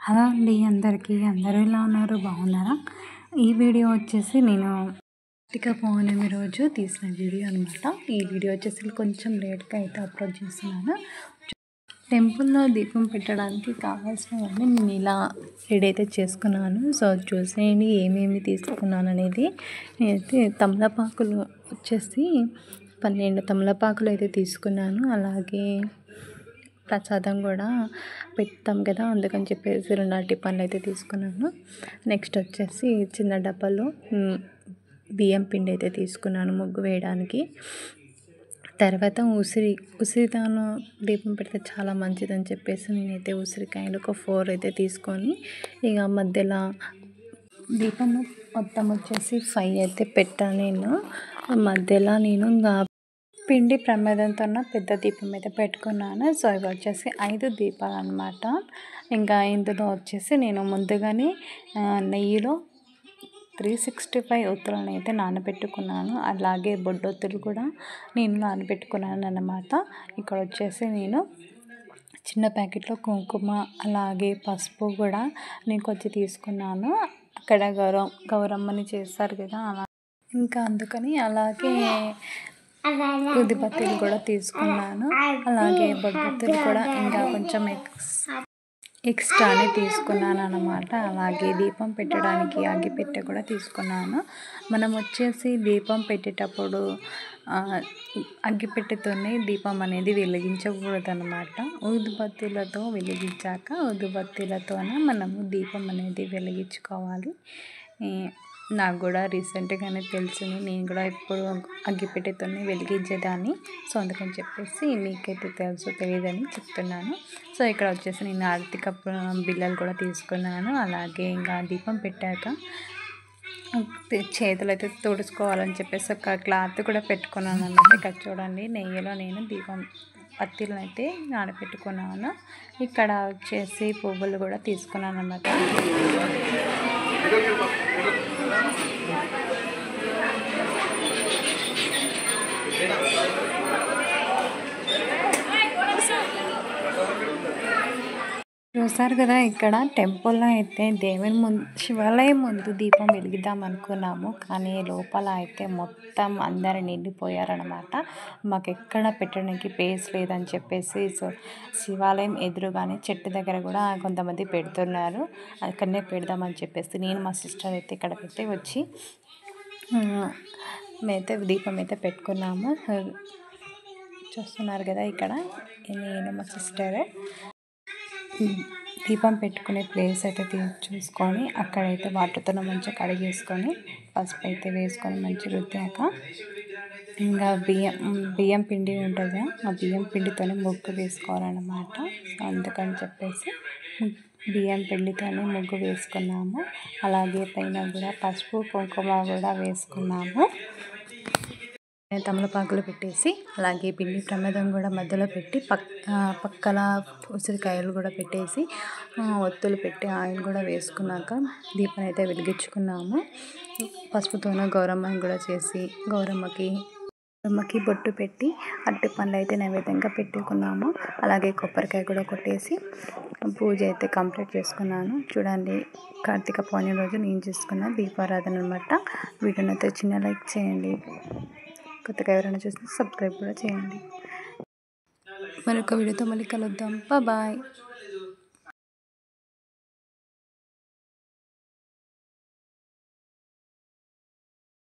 Hello అండి అందరికీ అందరూ ఎలా ఉన్నారు బాగున్నారా? ఈ వీడియో వచ్చేసి నేను కార్తీక పౌర్ణమి రోజు తీసిన వీడియో అనమాట. ఈ వీడియో వచ్చేసి కొంచెం లేట్గా అయితే అప్లోడ్ చేస్తున్నాను. టెంపుల్లో దీపం పెట్టడానికి కావాల్సినవన్నీ నేను ఇలా రెడీ అయితే చేసుకున్నాను. సో చూసేయండి ఏమేమి తీసుకున్నాను అనేది. నేనైతే తమలపాకులు వచ్చేసి 12 తమలపాకులు అయితే తీసుకున్నాను. అలాగే ప్రసాదం కూడా పెడతాం కదా, అందుకని చెప్పేసి 2 అరటిపండ్లు అయితే తీసుకున్నాను. నెక్స్ట్ వచ్చేసి చిన్న డబ్బాలో బియ్యం పిండి అయితే తీసుకున్నాను ముగ్గు వేయడానికి. తర్వాత ఉసిరిదాను దీపం పెడితే చాలా మంచిదని చెప్పేసి నేనైతే ఉసిరికాయలు ఒక 4 అయితే తీసుకొని ఇక మధ్యలో దీపం మొత్తం వచ్చేసి 5 అయితే పెట్టాను నేను. మధ్యలో నేను ఇంకా పిండి ప్రమేదంతో పెద్ద దీపం అయితే పెట్టుకున్నాను. సో ఇవి వచ్చేసి 5 దీపాలు అనమాట. ఇంకా ఇందులో వచ్చేసి నేను ముందుగానే నెయ్యిలో 365 ఒత్తులను అయితే నానబెట్టుకున్నాను. అలాగే బొడ్డొత్తులు కూడా నేను నానబెట్టుకున్నాను అన్నమాట. ఇక్కడ వచ్చేసి నేను చిన్న ప్యాకెట్లో కుంకుమ అలాగే పసుపు కూడా నేను కొంచెం తీసుకున్నాను. అక్కడ గౌరమ్మని చేస్తారు కదా అలా, ఇంకా అందుకని అలాగే ఊదిబత్తీలు కూడా తీసుకున్నాను. అలాగే బొడ్డొత్తులు కూడా ఇంకా కొంచెం ఎక్స్ట్రానే తీసుకున్నాను అన్నమాట. అలాగే దీపం పెట్టడానికి అగ్గిపెట్టె కూడా తీసుకున్నాను. మనం వచ్చేసి దీపం పెట్టేటప్పుడు అగ్గిపెట్టెతోనే దీపం అనేది వెలిగించకూడదు అనమాట. ఊదిబత్తీలతో వెలిగించాక ఊదిబత్తీలతోనే మనము దీపం అనేది వెలిగించుకోవాలి. నాకు కూడా రీసెంట్గానే తెలిసింది. నేను కూడా ఎప్పుడు అగ్గిపెట్టెతోనే వెలిగించేదాన్ని. సో అందుకని చెప్పేసి మీకైతే తెలుసో తెలియదని చెప్తున్నాను. సో ఇక్కడ వచ్చేసి నేను ఆరతి కప్పు బిళ్ళలు కూడా తీసుకున్నాను. అలాగే ఇంకా దీపం పెట్టాక చేతులు అయితే తుడుచుకోవాలని చెప్పేసి ఒక క్లాత్ కూడా పెట్టుకున్నాను అన్నమాట. ఇక్కడ చూడండి నెయ్యిలో నేను దీపం పత్తిలను అయితే నానబెట్టుకున్నాను. ఇక్కడ వచ్చేసి పువ్వులు కూడా తీసుకున్నాను అన్నమాట. చూసారు కదా, ఇక్కడ టెంపుల్లో అయితే దేవుని ముందు శివాలయం ముందు దీపం వెలిగిద్దాం అనుకున్నాము. కానీ లోపల అయితే మొత్తం అందరు నిండిపోయారనమాట. మాకు ఎక్కడ పెట్టడానికి ప్లేస్ లేదని చెప్పేసి సో శివాలయం ఎదురుగానే చెట్టు దగ్గర కూడా కొంతమంది పెడుతున్నారు. అక్కడనే పెడదామని చెప్పేసి నేను మా సిస్టర్ అయితే ఇక్కడ పెట్టి వచ్చి మేమైతే దీపం అయితే పెట్టుకున్నాము. చూస్తున్నారు కదా, ఇక్కడ నేను మా సిస్టర్ దీపం పెట్టుకునే ప్లేస్ అయితే చూసుకొని అక్కడైతే వాటర్తో మంచిగా కడిగేసుకొని పసుపు అయితే వేసుకొని మంచిగా రుద్దాక ఇంకా బియ్యం పిండి ఉంటుంది, ఆ బియ్యం పిండితోనే ముగ్గు వేసుకోవాలన్నమాట. అందుకని చెప్పేసి బియ్యం పిండితోనే ముగ్గు వేసుకున్నాము. అలాగే పైన కూడా పసుపు కుంకుమ కూడా వేసుకున్నాము. తమలపాకులు పెట్టేసి అలాగే పిండి ప్రమేదం కూడా మధ్యలో పెట్టి పక్కన ఉసిరికాయలు కూడా పెట్టేసి ఒత్తులు పెట్టి ఆయిల్ కూడా వేసుకున్నాక దీపం అయితే వెలిగించుకున్నాము. పసుపుతోనే గౌరమ్మని కూడా చేసి గౌరమ్మకి బొట్టు పెట్టి అరటిపండ్లు అయితే నైవేద్యంగా పెట్టుకున్నాము. అలాగే కొబ్బరికాయ కూడా కొట్టేసి పూజ అయితే కంప్లీట్ చేసుకున్నాను. చూడండి, కార్తీక పౌర్ణమి రోజు నేను చేసుకున్న దీపారాధన అనమాట. వీడియోని అయితే చిన్న లైక్ చేయండి. కొత్తగా ఎవరైనా చూస్తే సబ్స్క్రైబ్ కూడా చేయండి. మరొక వీడియోతో మళ్ళీ కలుద్దాం. బాయ్.